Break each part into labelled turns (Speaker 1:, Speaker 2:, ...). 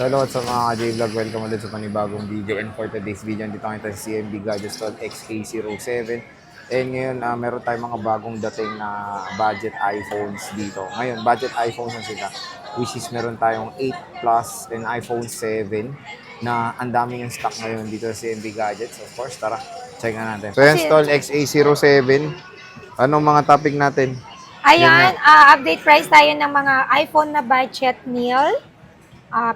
Speaker 1: Hello sa mga ka-J-Vlog, welcome ulit sa panibagong video. And for today's video, dito tayo sa CMB Gadgets XA07. And ngayon, meron tayong mga bagong dating na budget iPhones dito. Ngayon, budget iPhones na sila, which is meron tayong 8 Plus and iPhone 7 na ang daming yung stock ngayon dito sa CMB Gadgets. Of course, tara, check na natin. So, install XA07. Anong mga topic natin?
Speaker 2: Ayan, update price tayo ng mga iPhone na budget meal.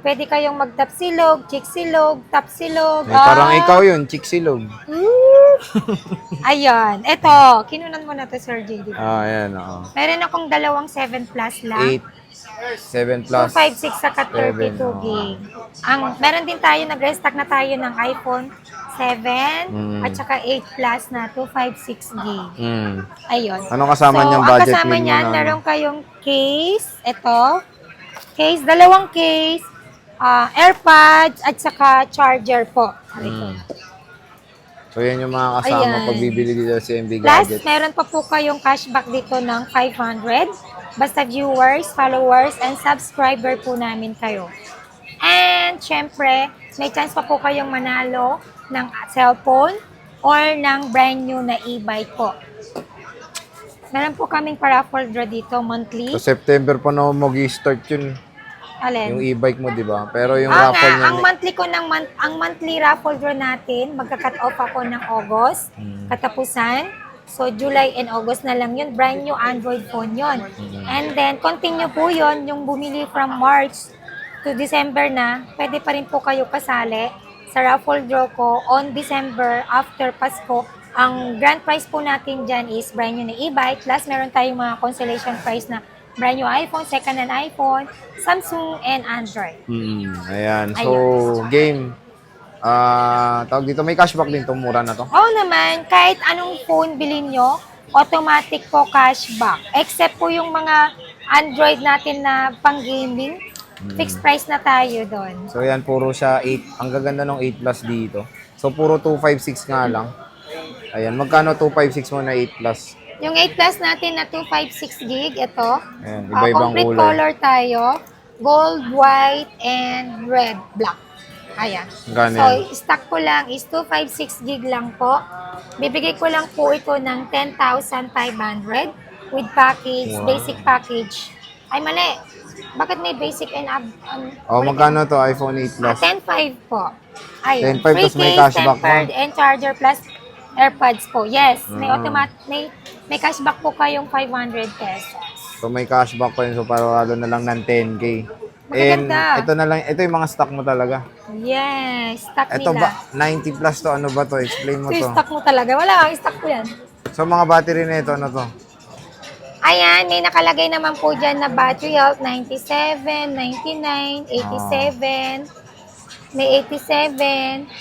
Speaker 2: Pwede kayong mag-top silog, chick silog, top silog.
Speaker 1: Parang ikaw yun, chick silog.
Speaker 2: Ayan, eto, kinunan mo na to, Sir JD.
Speaker 1: Ayan, oo.
Speaker 2: Meron akong dalawang 7 Plus lang.
Speaker 1: 8, 7 Plus.
Speaker 2: 256 saka 32
Speaker 1: 7,
Speaker 2: gig. Meron din tayo, nag-restock na tayo ng iPhone 7 at saka 8 Plus na 256 gig. Ayun.
Speaker 1: Anong kasama niyang budget
Speaker 2: ang kasama
Speaker 1: meal mo
Speaker 2: niyan,
Speaker 1: na?
Speaker 2: meron kayong case, ito. Case, dalawang case, AirPods, at saka charger po.
Speaker 1: So, yan yung mga kasama
Speaker 2: Ayan.
Speaker 1: pag bibili dito sa MB
Speaker 2: Plus,
Speaker 1: Gadget.
Speaker 2: meron pa po kayong cashback dito ng 500. Basta viewers, followers, and subscriber po namin kayo. And, syempre, may chance pa po kayong manalo ng cellphone or ng brand new na e-bike po. Meron po kaming paraffle draw dito, monthly.
Speaker 1: So, September pa na mag-start yun.
Speaker 2: Alin?
Speaker 1: Yung e-bike mo, di ba? Pero yung raffle niya.
Speaker 2: Ang monthly ko ang monthly raffle draw natin, magka-cut off ako ng August, katapusan. So, July and August na lang yun. Brand new Android phone yun. And then, continue po yun, yung bumili from March to December na, pwede pa rin po kayo kasali sa raffle draw ko on December after Pasko. Ang grand prize po natin dyan is brand new na e-bike, plus meron tayong mga consolation prize na brand new iPhone, second hand iPhone, Samsung, and Android.
Speaker 1: Ayan. So, game. Tawag dito, may cashback din to, mura na to.
Speaker 2: Oo naman, kahit anong phone bilhin nyo, automatic po cashback. Except po yung mga Android natin na pang-gaming, fixed price na tayo doon.
Speaker 1: So, yan, puro siya 8. Ang gaganda ng 8 Plus dito. So, puro 256 nga lang. Ayan, magkano 256 mo na 8 Plus?
Speaker 2: Yung 8 Plus natin na 256 gig, ito.
Speaker 1: Ayan, iba-ibang
Speaker 2: complete
Speaker 1: kulay.
Speaker 2: color tayo. Gold, white, and red, black. Ayan.
Speaker 1: Gano
Speaker 2: So,
Speaker 1: yan?
Speaker 2: stock ko lang is 256 gig lang po. Bibigay ko lang po ito ng 10,500 with package,
Speaker 1: Wow.
Speaker 2: basic package. Ay, mali. Bakit may basic and
Speaker 1: Magkano to iPhone 8 Plus?
Speaker 2: 10,500 po. Ayun.
Speaker 1: 10,500
Speaker 2: Free
Speaker 1: tas may
Speaker 2: case,
Speaker 1: cashback mo?
Speaker 2: tempered, and charger plus AirPods po. Yes, may cashback po kayong 500 pesos.
Speaker 1: So may cashback pa yun. So paralo na lang ng 10K. And
Speaker 2: Maganda.
Speaker 1: ito na lang, ito yung mga stock mo talaga.
Speaker 2: Yes, stock
Speaker 1: Ito
Speaker 2: nila.
Speaker 1: ba, 90 plus to, ano ba to? Explain mo
Speaker 2: So,
Speaker 1: to.
Speaker 2: stock mo talaga. Wala kang stock ko yan.
Speaker 1: So mga battery na ito, ano to?
Speaker 2: Ayan, may nakalagay naman po dyan na battery health 97, 99, 87, may 87.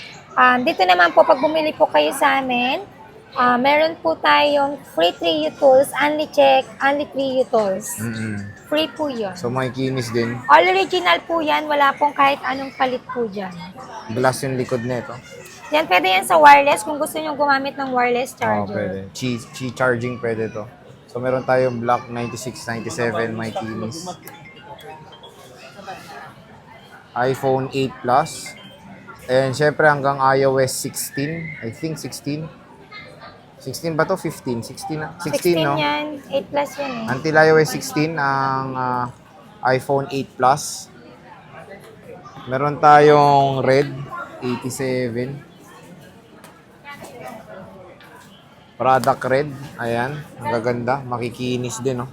Speaker 2: Dito naman po, pag bumili po kayo sa amin, meron po tayong free 3U tools, only check, only 3U tools. Free po yun.
Speaker 1: So may kinis din.
Speaker 2: All original po yan, wala pong kahit anong palit po dyan.
Speaker 1: Glass yung likod nito.
Speaker 2: Yan, pwede yan sa wireless kung gusto nyo gumamit ng wireless
Speaker 1: Oh,
Speaker 2: charger.
Speaker 1: pwede. Qi charging pwede to. So meron tayong black 96, 97, may kinis. iPhone 8 Plus. And syempre hanggang iOS 16. I think 16. 16 ba to? 15? 16 na? 16,
Speaker 2: 16
Speaker 1: no?
Speaker 2: yan, 8 plus yan eh.
Speaker 1: Until iOS 16 ang iPhone 8 Plus. Meron tayong red 87. Product red. Ayan. Ang gaganda. Makikinis din, no?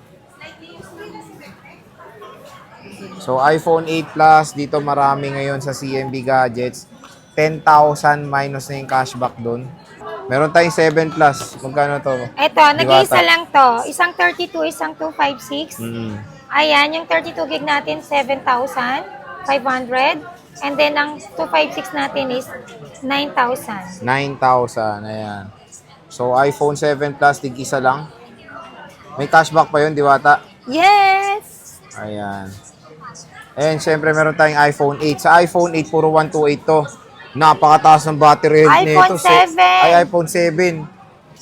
Speaker 1: So, iPhone 8 Plus. Dito marami ngayon sa CMB Gadgets. 10,000 minus na yung cashback doon. Meron tayong 7 Plus. Magkano to?
Speaker 2: Eto, nag-iisa lang to. Isang 32, isang 256. Ayan, yung 32 gig natin, 7,500. And then, ang 256 natin is 9,000.
Speaker 1: 9,000. Ayan. So, iPhone 7 Plus, tig-isa lang. May cashback pa yun, Diwata?
Speaker 2: Yes!
Speaker 1: Ayan. And syempre, meron tayong iPhone 8. Sa iPhone 8, puro 128 to. Napakataas ng battery health nito.
Speaker 2: iPhone 7.
Speaker 1: Ay, iPhone 7.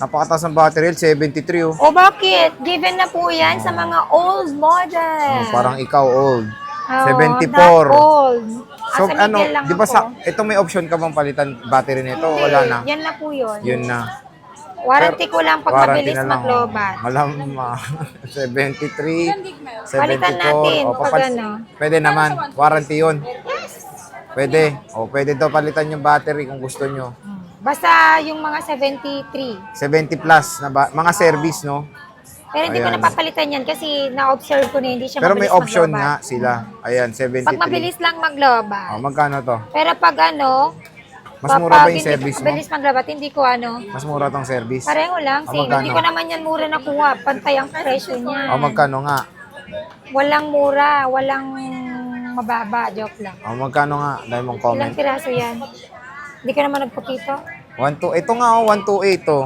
Speaker 1: Napakataas ng battery health, 73 oh.
Speaker 2: O bakit? Given na po yan sa mga old models.
Speaker 1: Parang ikaw old.
Speaker 2: Oh,
Speaker 1: 74.
Speaker 2: not old.
Speaker 1: So,
Speaker 2: Asa
Speaker 1: ano,
Speaker 2: middle lang
Speaker 1: di ba
Speaker 2: ako.
Speaker 1: ito may option ka bang palitan battery nito?
Speaker 2: Hindi,
Speaker 1: Wala na.
Speaker 2: yan na po yun.
Speaker 1: Yun na.
Speaker 2: Warranty ko lang pag
Speaker 1: Warranty
Speaker 2: mabilis
Speaker 1: na lang,
Speaker 2: maglobat.
Speaker 1: Malam, 73,
Speaker 2: Palitan
Speaker 1: 74.
Speaker 2: natin
Speaker 1: O,
Speaker 2: pag ano.
Speaker 1: Pwede naman. Warranty yun. Pwede. O, pwede daw palitan yung battery kung gusto nyo.
Speaker 2: Basta yung mga 73.
Speaker 1: 70 plus na mga service, no?
Speaker 2: Pero hindi ko
Speaker 1: Ayan.
Speaker 2: napapalitan yan kasi na-observe ko na hindi siya
Speaker 1: Pero may
Speaker 2: mabilis
Speaker 1: option
Speaker 2: maglobat.
Speaker 1: nga sila. Ayan, 73.
Speaker 2: Pag mabilis lang maglobat.
Speaker 1: O, magkano to?
Speaker 2: Pero pag ano,
Speaker 1: Mas mura ba yung
Speaker 2: hindi
Speaker 1: service mo?
Speaker 2: mabilis maglobat, hindi ko ano.
Speaker 1: Mas mura tong service?
Speaker 2: Pareho lang,
Speaker 1: Ah,
Speaker 2: same.
Speaker 1: magkano?
Speaker 2: Hindi ko naman yan mura nakuha. Pantay ang presyo niya.
Speaker 1: O, magkano nga?
Speaker 2: Walang mura, walang mababa. Joke lang.
Speaker 1: O, magkano nga? Dahil mong comment.
Speaker 2: Ilang piraso yan? Hindi ko naman nagpakito.
Speaker 1: 128. Ito nga, 128 to.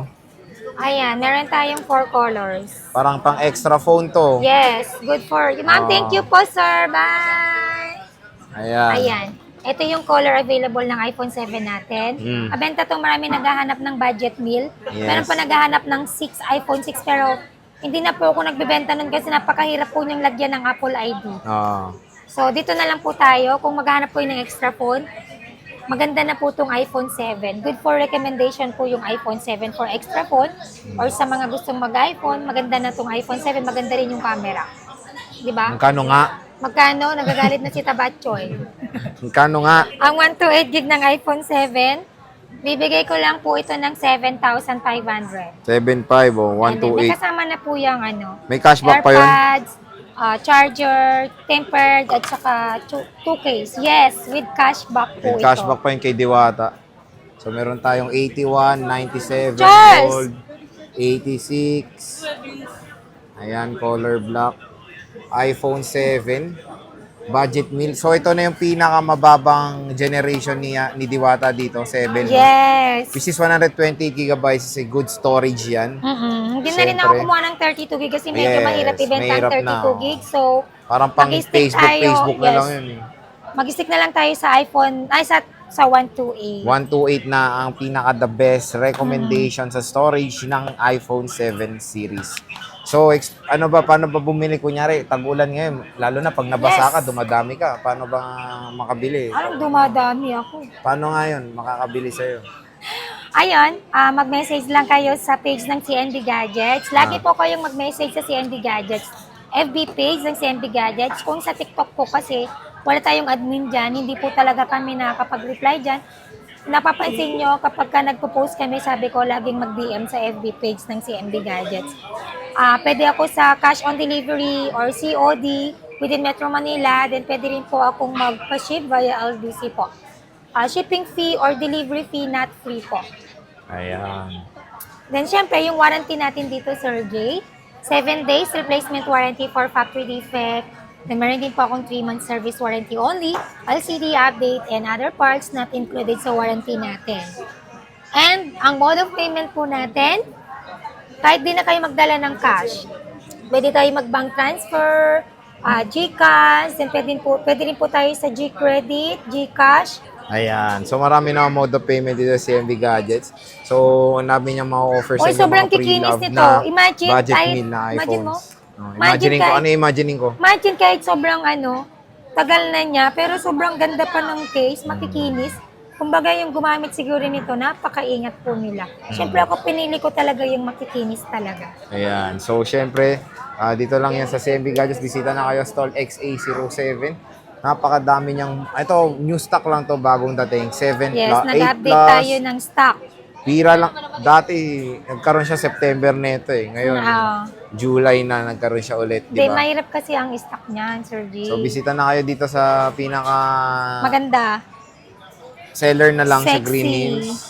Speaker 2: Ayan, meron tayong 4 colors.
Speaker 1: Parang pang extra phone to.
Speaker 2: Yes, good for you. Ma'am, thank you po, sir. Bye!
Speaker 1: Ayan.
Speaker 2: Ayan. Ito yung color available ng iPhone 7 natin.
Speaker 1: Mm.
Speaker 2: Mabenta to, marami naghahanap ng budget meal.
Speaker 1: Yes.
Speaker 2: Meron pa naghahanap ng iPhone 6 pero hindi na po ako nagbebenta nun kasi napakahirap po niyang lagyan ng Apple ID.
Speaker 1: Oh.
Speaker 2: So, dito na lang po tayo. Kung maghahanap po yung ng extra phone, maganda na po itong iPhone 7. Good for recommendation po yung iPhone 7 for extra phone. Or sa mga gustong mag-iPhone, maganda na itong iPhone 7. Maganda rin yung camera. Di ba?
Speaker 1: Magkano nga?
Speaker 2: Magkano? Nagagalit na si Tabatchoy.
Speaker 1: Magkano nga?
Speaker 2: Ang 128 gig ng iPhone 7, bibigay ko lang po ito ng 7,500.
Speaker 1: 7.5 o
Speaker 2: And then, may
Speaker 1: 128.
Speaker 2: kasama na po yung ano,
Speaker 1: May cashback pa yun?
Speaker 2: AirPods, charger, tempered, at saka 2 case. Yes, with cashback po
Speaker 1: May cashback
Speaker 2: ito.
Speaker 1: pa yun kay Diwata. So meron tayong 81, 97,
Speaker 2: Charles!
Speaker 1: gold, 86. Ayan, color black. iPhone 7. Budget meal. So ito na yung pinakamababang generation ni Diwata dito, 7.
Speaker 2: Yes.
Speaker 1: Which is 120 gigabytes is a good storage yan.
Speaker 2: Hindi na rin ako
Speaker 1: Siyempre.
Speaker 2: kumuha ng 32 gig kasi medyo
Speaker 1: Yes,
Speaker 2: mahirap ibenta ang
Speaker 1: mahirap
Speaker 2: 32
Speaker 1: na, oh.
Speaker 2: gig. So,
Speaker 1: Parang pang
Speaker 2: Mag-stick
Speaker 1: Facebook,
Speaker 2: tayo,
Speaker 1: Facebook na
Speaker 2: yes.
Speaker 1: lang yun eh.
Speaker 2: mag-stick na lang tayo sa iPhone, sa 128.
Speaker 1: 128 na ang pinaka the best recommendation sa storage ng iPhone 7 series. So, paano ba bumili? Kunyari, tag-ulan ngayon, lalo na pag nabasa
Speaker 2: Yes.
Speaker 1: ka, dumadami ka. Paano ba makabili?
Speaker 2: Anong dumadami ako?
Speaker 1: Paano nga yun, makakabili sa'yo?
Speaker 2: Ayun, mag-message lang kayo sa page ng CNB Gadgets. Lagi po kayong mag-message sa CNB Gadgets. FB page ng CNB Gadgets. Kung sa TikTok po kasi, wala tayong admin dyan. Hindi po talaga kami nakakapag-reply dyan. Napapansin nyo, kapag ka nagpo-post kami, sabi ko, laging mag-DM sa FB page ng CNB Gadgets. Pwede ako sa cash on delivery or COD within Metro Manila. Then pwede rin po akong magpa-ship via LDC po. Shipping fee or delivery fee not free po.
Speaker 1: Ayan.
Speaker 2: Then syempre, yung warranty natin dito, Sir Jay, 7 days replacement warranty for factory defect. Then meron din po akong 3-month service warranty only, LCD update, and other parts not included sa warranty natin. And ang mode of payment po natin, kahit di na kayo magdala ng cash, pwede tayo mag-bank transfer, GCash, then pwede rin po tayo sa GCredit, GCash.
Speaker 1: Ayan. So, marami na mode of payment dito sa CMB Gadgets. So, ang dami niyang ma-offer sa
Speaker 2: Oy,
Speaker 1: inyo
Speaker 2: sobrang
Speaker 1: mga
Speaker 2: kikinis
Speaker 1: pre-love
Speaker 2: nito.
Speaker 1: na
Speaker 2: Imagine,
Speaker 1: budget
Speaker 2: kahit-
Speaker 1: meal na
Speaker 2: imagine
Speaker 1: iPhones.
Speaker 2: mo?
Speaker 1: Imagining ko.
Speaker 2: kahit-
Speaker 1: Ano imagining ko?
Speaker 2: Imagine kahit sobrang tagal na niya, pero sobrang ganda pa ng case, makikinis. Kumbaga yung gumamit siguro nito, napakaingat po nila. Siyempre ako pinili ko talaga yung makikinis talaga.
Speaker 1: Ayan. So, syempre, dito lang yan sa CMB Gadgets. Bisita na kayo, stall XA07. Napakadami niyang, ito, new stock lang to, bagong dating. 7
Speaker 2: Yes,
Speaker 1: plus, 8
Speaker 2: nag-update
Speaker 1: plus.
Speaker 2: tayo ng stock.
Speaker 1: Pira lang. Dati, nagkaroon siya September nito eh. Ngayon, July na nagkaroon siya ulit, di
Speaker 2: Hindi,
Speaker 1: ba?
Speaker 2: mahirap kasi ang stock niyan, Sir G.
Speaker 1: So, bisita na kayo dito sa pinaka
Speaker 2: Maganda.
Speaker 1: seller na lang sa
Speaker 2: Sexy.
Speaker 1: Green Hills.